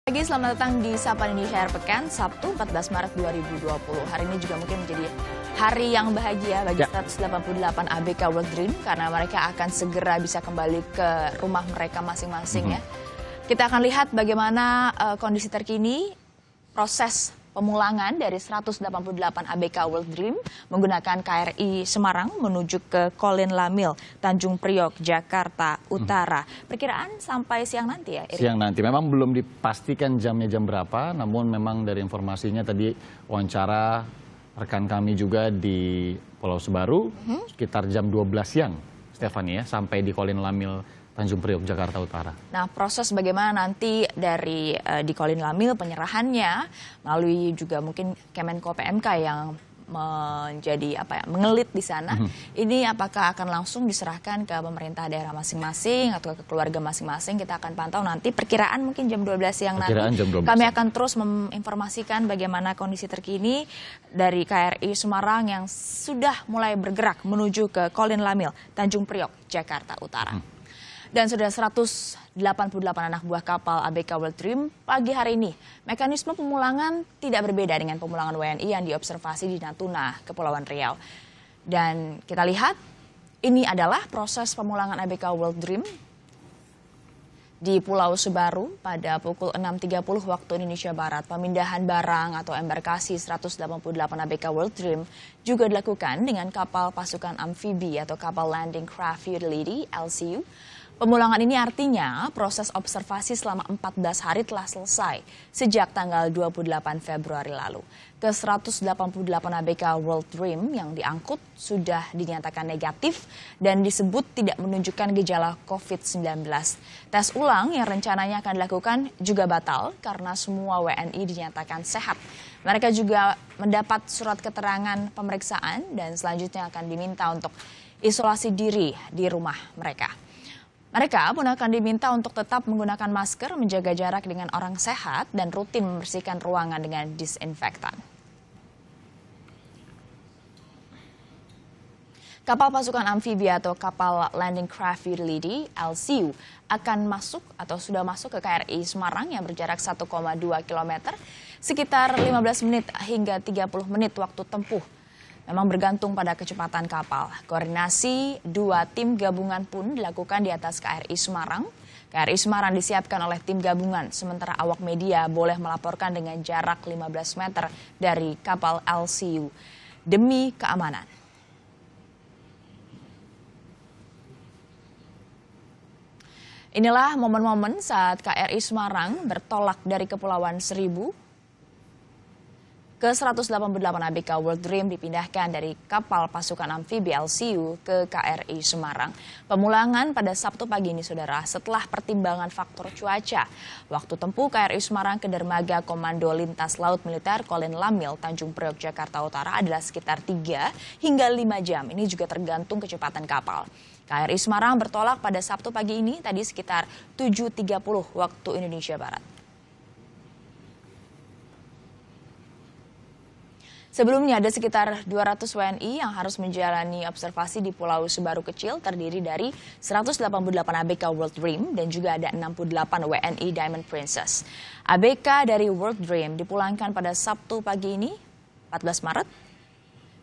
Pagi, selamat datang di Sapa Indonesia Akhir Pekan, Sabtu 14 Maret 2020. Hari ini juga mungkin menjadi hari yang bahagia bagi 188 ABK World Dream karena mereka akan segera bisa kembali ke rumah mereka masing-masing ya. Kita akan lihat bagaimana kondisi terkini proses pemulangan dari 188 ABK World Dream menggunakan KRI Semarang menuju ke Kolin Lamil, Tanjung Priok, Jakarta Utara. Perkiraan sampai siang nanti ya? Siang nanti, memang belum dipastikan jamnya jam berapa, namun memang dari informasinya tadi wawancara rekan kami juga di Pulau Sebaru, sekitar jam 12 siang, Stefani ya, sampai di Kolin Lamil, Tanjung Priok, Jakarta Utara. Nah, proses bagaimana nanti dari di Kolin Lamil penyerahannya melalui juga mungkin Kemenko PMK yang menjadi mengelit di sana. Ini apakah akan langsung diserahkan ke pemerintah daerah masing-masing atau ke keluarga masing-masing? Kita akan pantau nanti. Perkiraan mungkin jam 12 siang nanti. Kami akan terus menginformasikan bagaimana kondisi terkini dari KRI Semarang yang sudah mulai bergerak menuju ke Kolin Lamil, Tanjung Priok, Jakarta Utara. Dan sudah 188 anak buah kapal ABK World Dream pagi hari ini. Mekanisme pemulangan tidak berbeda dengan pemulangan WNI yang diobservasi di Natuna, Kepulauan Riau. Dan kita lihat, ini adalah proses pemulangan ABK World Dream di Pulau Sebaru pada pukul 6.30 waktu Indonesia Barat. Pemindahan barang atau embarkasi 188 ABK World Dream juga dilakukan dengan kapal pasukan amfibi atau kapal Landing Craft Utility (LCU). Pemulangan ini artinya proses observasi selama 14 hari telah selesai sejak tanggal 28 Februari lalu. Ke-188 ABK World Dream yang diangkut sudah dinyatakan negatif dan disebut tidak menunjukkan gejala COVID-19. Tes ulang yang rencananya akan dilakukan juga batal karena semua WNI dinyatakan sehat. Mereka juga mendapat surat keterangan pemeriksaan dan selanjutnya akan diminta untuk isolasi diri di rumah mereka. Mereka pun akan diminta untuk tetap menggunakan masker, menjaga jarak dengan orang sehat, dan rutin membersihkan ruangan dengan disinfektan. Kapal pasukan amfibi atau kapal Landing Craft Utility (LCU) akan masuk atau sudah masuk ke KRI Semarang yang berjarak 1,2 km, sekitar 15 menit hingga 30 menit waktu tempuh. Memang bergantung pada kecepatan kapal. Koordinasi dua tim gabungan pun dilakukan di atas KRI Semarang. KRI Semarang disiapkan oleh tim gabungan, sementara awak media boleh melaporkan dengan jarak 15 meter dari kapal LCU demi keamanan. Inilah momen-momen saat KRI Semarang bertolak dari Kepulauan Seribu. Ke-188 ABK World Dream dipindahkan dari kapal pasukan amfibi LCU ke KRI Semarang. Pemulangan pada Sabtu pagi ini, saudara, setelah pertimbangan faktor cuaca. Waktu tempuh KRI Semarang ke dermaga Komando Lintas Laut Militer Kolin Lamil, Tanjung Priok, Jakarta Utara adalah sekitar 3 hingga 5 jam. Ini juga tergantung kecepatan kapal. KRI Semarang bertolak pada Sabtu pagi ini, tadi sekitar 7.30 waktu Indonesia Barat. Sebelumnya ada sekitar 200 WNI yang harus menjalani observasi di Pulau Sebaru kecil terdiri dari 188 ABK World Dream dan juga ada 68 WNI Diamond Princess. ABK dari World Dream dipulangkan pada Sabtu pagi ini, 14 Maret.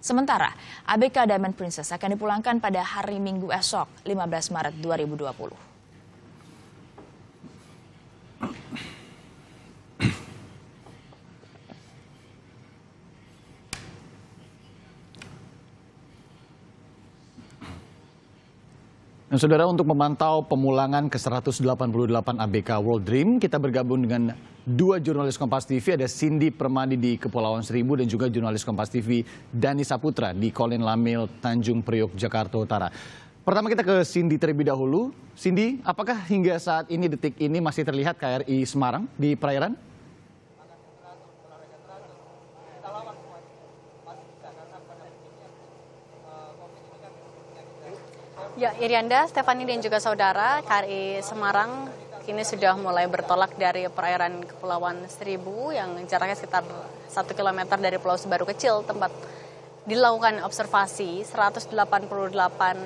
Sementara ABK Diamond Princess akan dipulangkan pada hari Minggu esok, 15 Maret 2020. Nah, saudara, untuk memantau pemulangan ke 188 ABK World Dream, kita bergabung dengan dua jurnalis Kompas TV, ada Cindy Permadi di Kepulauan Seribu dan juga jurnalis Kompas TV Dani Saputra di Kolin Lamil, Tanjung Priok, Jakarta Utara. Pertama kita ke Cindy terlebih dahulu. Cindy, apakah hingga saat ini, detik ini masih terlihat KRI Semarang di perairan? Ya, Irianda, Stefani dan juga saudara, KRI Semarang kini sudah mulai bertolak dari perairan Kepulauan Seribu yang jaraknya sekitar 1 km dari Pulau Sebaru kecil, tempat dilakukan observasi 188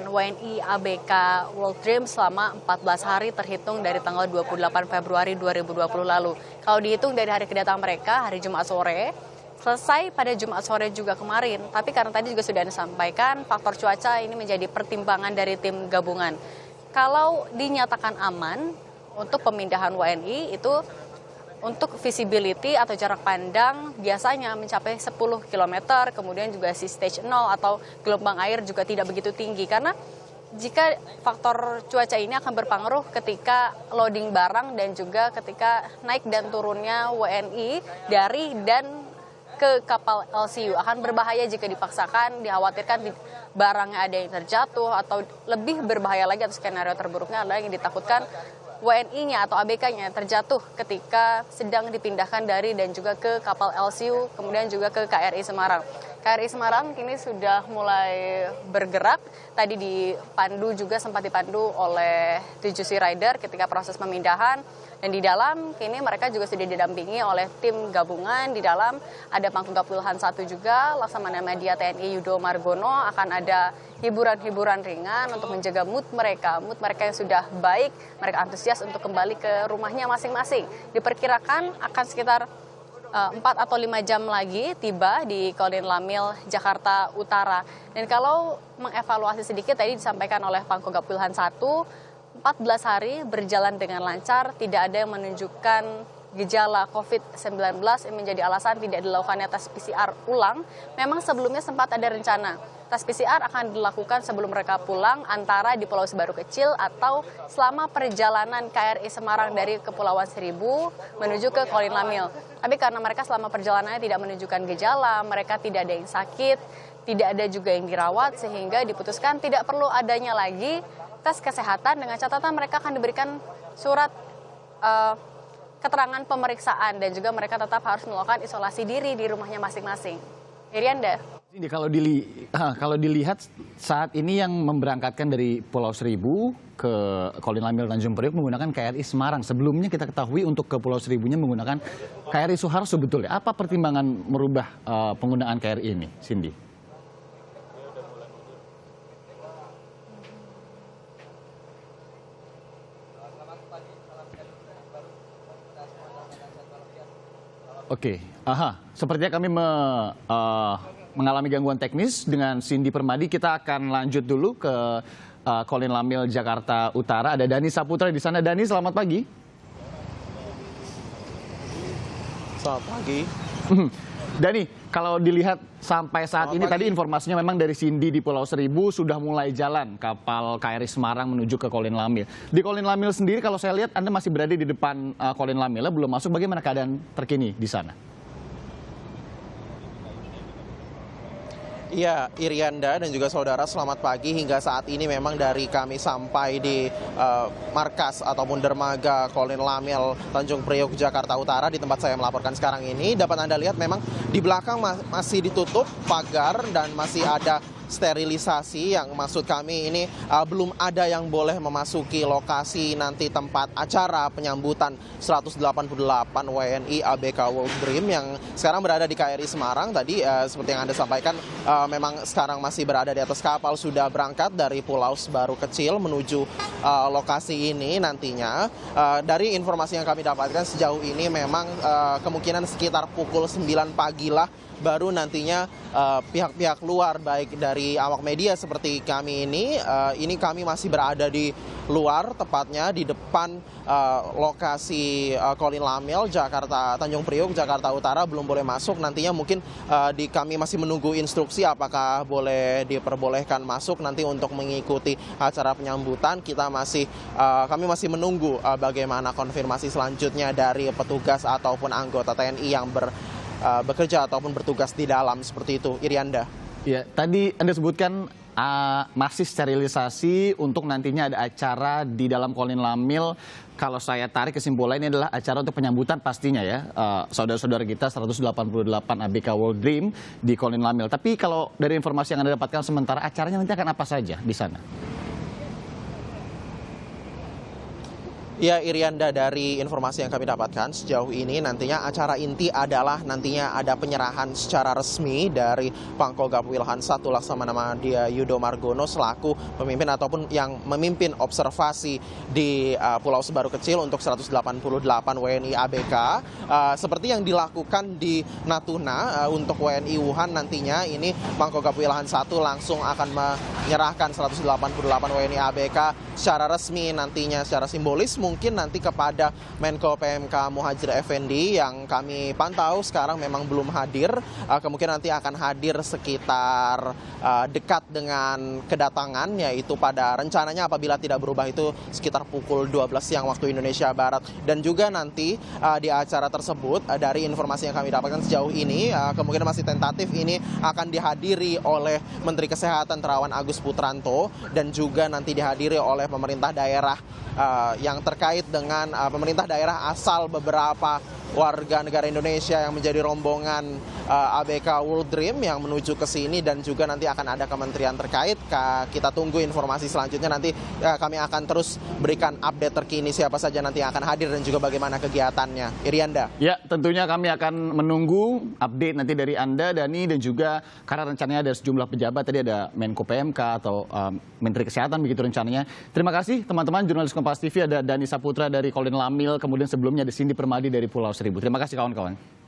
WNI ABK World Dream selama 14 hari terhitung dari tanggal 28 Februari 2020 lalu. Kalau dihitung dari hari kedatangan mereka, hari Jumat sore, selesai pada Jumat sore juga kemarin. Tapi karena tadi juga sudah disampaikan, faktor cuaca ini menjadi pertimbangan dari tim gabungan. Kalau dinyatakan aman untuk pemindahan WNI itu untuk visibility atau jarak pandang biasanya mencapai 10 km, kemudian juga si stage 0 atau gelombang air juga tidak begitu tinggi. Karena jika faktor cuaca ini akan berpengaruh ketika loading barang dan juga ketika naik dan turunnya WNI dari dan ke kapal LCU. Akan berbahaya jika dipaksakan, dikhawatirkan barangnya ada yang terjatuh, atau lebih berbahaya lagi atau skenario terburuknya adalah yang ditakutkan WNI-nya atau ABK-nya terjatuh ketika sedang dipindahkan dari dan juga ke kapal LCU, kemudian juga ke KRI Semarang. KRI Semarang kini sudah mulai bergerak, tadi dipandu juga sempat dipandu oleh 7 Sea Rider ketika proses pemindahan. Dan di dalam kini mereka juga sudah didampingi oleh tim gabungan. Di dalam ada Pangkogap Wilhan 1 juga, Laksamana Media TNI Yudo Margono, akan ada hiburan-hiburan ringan untuk menjaga mood mereka yang sudah baik, mereka antusias untuk kembali ke rumahnya masing-masing. Diperkirakan akan sekitar 4 atau 5 jam lagi tiba di Kolin Lamil, Jakarta Utara. Dan kalau mengevaluasi sedikit tadi disampaikan oleh Pangkogap Wilhan 1, 14 hari berjalan dengan lancar, tidak ada yang menunjukkan gejala COVID-19 yang menjadi alasan tidak dilakukannya tes PCR ulang. Memang sebelumnya sempat ada rencana tes PCR akan dilakukan sebelum mereka pulang antara di Pulau Sebaru Kecil atau selama perjalanan KRI Semarang dari Kepulauan Seribu menuju ke Kolin Lamil. Tapi karena mereka selama perjalanannya tidak menunjukkan gejala, mereka tidak ada yang sakit, tidak ada juga yang dirawat, sehingga diputuskan tidak perlu adanya lagi tes kesehatan, dengan catatan mereka akan diberikan surat keterangan pemeriksaan dan juga mereka tetap harus melakukan isolasi diri di rumahnya masing-masing. Irianda. Ini kalau dilihat saat ini yang memberangkatkan dari Pulau Seribu ke Kolin Lamil Tanjung Priok menggunakan KRI Semarang. Sebelumnya kita ketahui untuk ke Pulau Seribunya menggunakan KRI Suharto sebetulnya. Apa pertimbangan merubah penggunaan KRI ini, Cindy? Oke, sepertinya kami mengalami gangguan teknis dengan Cindy Permadi. Kita akan lanjut dulu ke Kolin Lamil, Jakarta Utara. Ada Dani Saputra di sana. Dani, selamat pagi. Selamat pagi. Dani, kalau dilihat sampai saat ini tadi informasinya memang dari Cindy di Pulau Seribu sudah mulai jalan kapal KRI Semarang menuju ke Kolin Lamil. Di Kolin Lamil sendiri kalau saya lihat Anda masih berada di depan Kolin Lamil, belum masuk. Bagaimana keadaan terkini di sana? Iya, Irianda dan juga saudara, selamat pagi. Hingga saat ini memang dari kami sampai di markas ataupun dermaga Kolin Lamil Tanjung Priok Jakarta Utara di tempat saya melaporkan sekarang ini, dapat Anda lihat memang di belakang masih ditutup pagar dan masih ada sterilisasi, yang maksud kami ini belum ada yang boleh memasuki lokasi nanti tempat acara penyambutan 188 WNI ABK World Dream yang sekarang berada di KRI Semarang. Tadi seperti yang Anda sampaikan, memang sekarang masih berada di atas kapal, sudah berangkat dari Pulau Sebaru Kecil menuju lokasi ini nantinya. Dari informasi yang kami dapatkan sejauh ini memang kemungkinan sekitar pukul 9 pagi lah baru nantinya pihak-pihak luar, baik dari awak media seperti kami ini kami masih berada di luar, tepatnya di depan lokasi Kolin Lamil, Jakarta Tanjung Priok, Jakarta Utara, belum boleh masuk. Nantinya mungkin kami masih menunggu instruksi apakah boleh diperbolehkan masuk nanti untuk mengikuti acara penyambutan. Kami masih menunggu bagaimana konfirmasi selanjutnya dari petugas ataupun anggota TNI yang bekerja ataupun bertugas di dalam, seperti itu, Irianda. Ya, tadi Anda sebutkan masih sterilisasi untuk nantinya ada acara di dalam Kolin Lamil. Kalau saya tarik kesimpulannya adalah acara untuk penyambutan pastinya ya, saudara-saudara kita 188 ABK World Dream di Kolin Lamil. Tapi kalau dari informasi yang Anda dapatkan sementara, acaranya nanti akan apa saja di sana? Ya, Irianda, dari informasi yang kami dapatkan sejauh ini nantinya acara inti adalah nantinya ada penyerahan secara resmi dari Pangkogap Wilhan I Laksamana Madya Yudo Margono selaku pemimpin ataupun yang memimpin observasi di Pulau Sebaru Kecil untuk 188 WNI ABK. Seperti yang dilakukan di Natuna untuk WNI Wuhan, nantinya ini Pangkogap Wilhan I langsung akan menyerahkan 188 WNI ABK secara resmi nantinya secara simbolis mungkin nanti kepada Menko PMK Muhadjir Effendi yang kami pantau sekarang memang belum hadir. Kemungkinan nanti akan hadir sekitar dekat dengan kedatangan, yaitu pada rencananya apabila tidak berubah itu sekitar pukul 12 siang waktu Indonesia Barat. Dan juga nanti di acara tersebut dari informasi yang kami dapatkan sejauh ini kemungkinan masih tentatif ini akan dihadiri oleh Menteri Kesehatan Terawan Agus Putranto dan juga nanti dihadiri oleh pemerintah daerah yang terkait dengan pemerintah daerah asal beberapa warga negara Indonesia yang menjadi rombongan ABK World Dream yang menuju ke sini, dan juga nanti akan ada kementerian terkait. Kita tunggu informasi selanjutnya, nanti kami akan terus berikan update terkini siapa saja nanti yang akan hadir dan juga bagaimana kegiatannya. Irianda. Ya, tentunya kami akan menunggu update nanti dari Anda, Dani, dan juga karena rencananya ada sejumlah pejabat, tadi ada Menko PMK atau Menteri Kesehatan begitu rencananya. Terima kasih teman-teman jurnalis Kompas TV, ada Dani Saputra dari Kolin Lamil, kemudian sebelumnya ada Cindy Permadi dari Pulau Seribu. Terima kasih kawan-kawan.